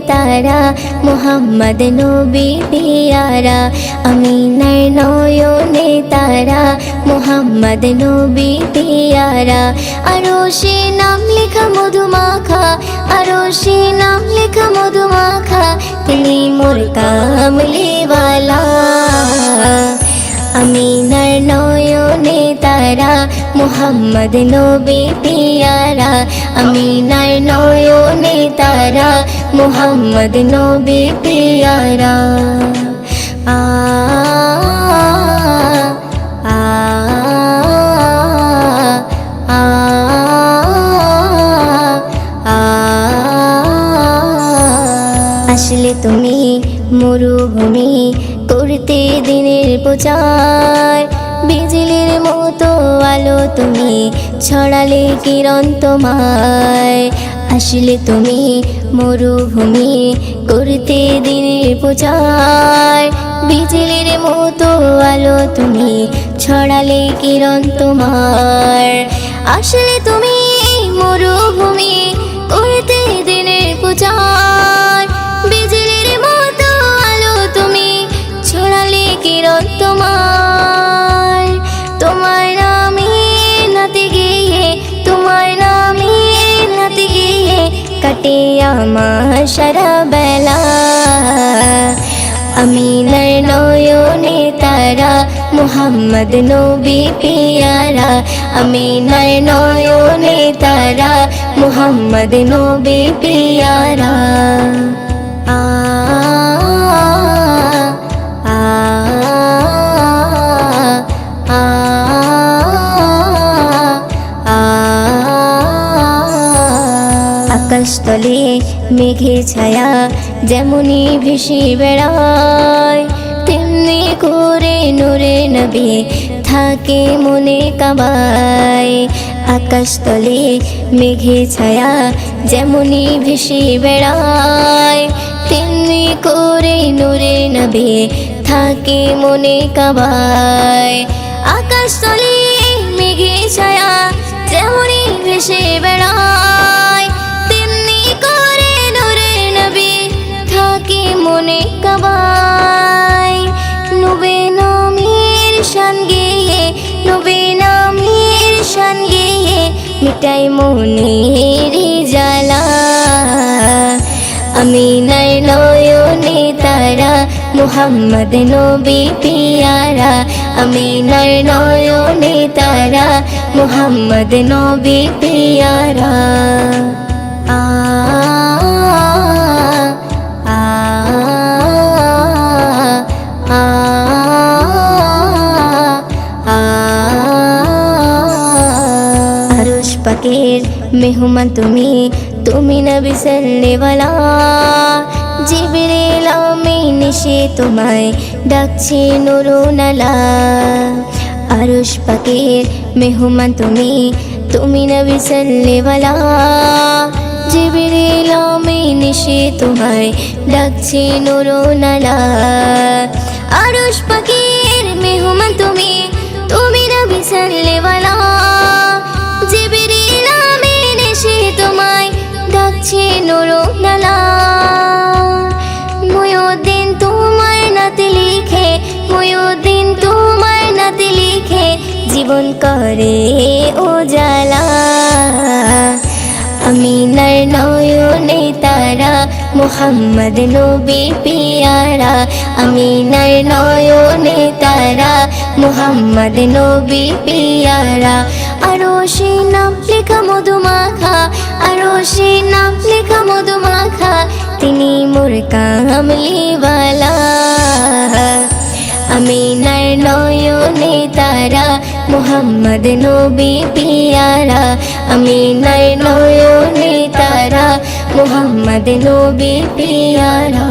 তারা মুহাম্মদ নবী পিয়ারা আমিনার নয়নে তারা মুহাম্মদ নবী পিয়ারা আরশে নাম লেখা মধুমাখা আরশে নাম লেখা মধুমাখা তিনি মোর কামলিওয়ালা আমিনার নয়নে তারা মুহাম্মদ নবী পিয়ারা আমিনার নয়নে তারা মুহাম্মদ নবী পিয়ারা আ আ আ আসলে তুমি মরুভূমি করতে দিনের প্রচার বিজলির মতো আলো তুমি ছড়ালে কিরণ তোমায় আসলে তুমি মরুভূমি করতে দিনের প্রচার বিজলির মতো আলো তুমি ছড়ালে কিরণ তোমার আসলে তুমি মরুভূমি করতে দিনের প্রচার বিজলির মতো আলো তুমি ছড়ালে কিরণ তোমার তোমার নামে নাতে গিয়ে তোমার নামে নাতে গিয়ে কাটে আমার সারা বেলা আমিনার নয়নে তারা মুহাম্মদ নবী পিয়ারা আমিনার নয়নে তারা মুহাম্মদ নবী পিয়ারা আ আ আ আকাশতলে মেঘে ছায়া যেমনি ভেসে বেড়ায় তেমনি করে নূরে নবী থাকে মনে কাবায় আকাশতলে মেঘে ছায়া যেমনি ভেসে বেড়ায় তেমনি করে নূরে নবী থাকে মনে কাবায় আকাশতলে মেঘে ছায়া যেমনি ভেসে বেড়ায় তেমনি করে নূরে নবী থাকে মনে কাবায় নবী নামের শান গেয়ে নবী নামের শান গেয়ে মিটাই মনের জ্বালা আমিনার নয়নে তারা মুহাম্মদ নবী পিয়ারা আমিনার নয়নে তারা মুহাম্মদ নবী পিয়ারা আ আ আ আরশ পাকের মেহমান তুমি তুমি নবী সাল্লেওয়ালা জিবরিল আমিন এসে তোমায় ডাকছে নুরুনালা আরশ পাকের মেহমান তুমি তুমি নবী সাল্লেওয়ালা জিবরিল আমিন এসে তোমায় ডাকছে নুরুনালা আরশ পাকের মেহমান তুমি তুমি নবী সাল্লেওয়ালা জিবরিল আমিন এসে তোমায় ডাকছে নুরুনালা মুয়ুদ্দিন তোমার নাতে লিখে মুয়ুদ্দিন তোমার নাতে লিখে জীবন করে উজালা আমিনার নয়নে তারা মুহাম্মদ নবী পিয়ারা আমিনার নয়নে তারা মুহাম্মদ নবী পিয়ারা আরশে নাম লেখা মধুমাখা আরশে নাম লেখা মধুমাখা তিনি মোর কামলিওয়ালা আমিনার নয়নে তারা মুহাম্মদ নবী পিয়ারা আমিনার নয়নে তারা মুহাম্মদ নবী পিয়ারা।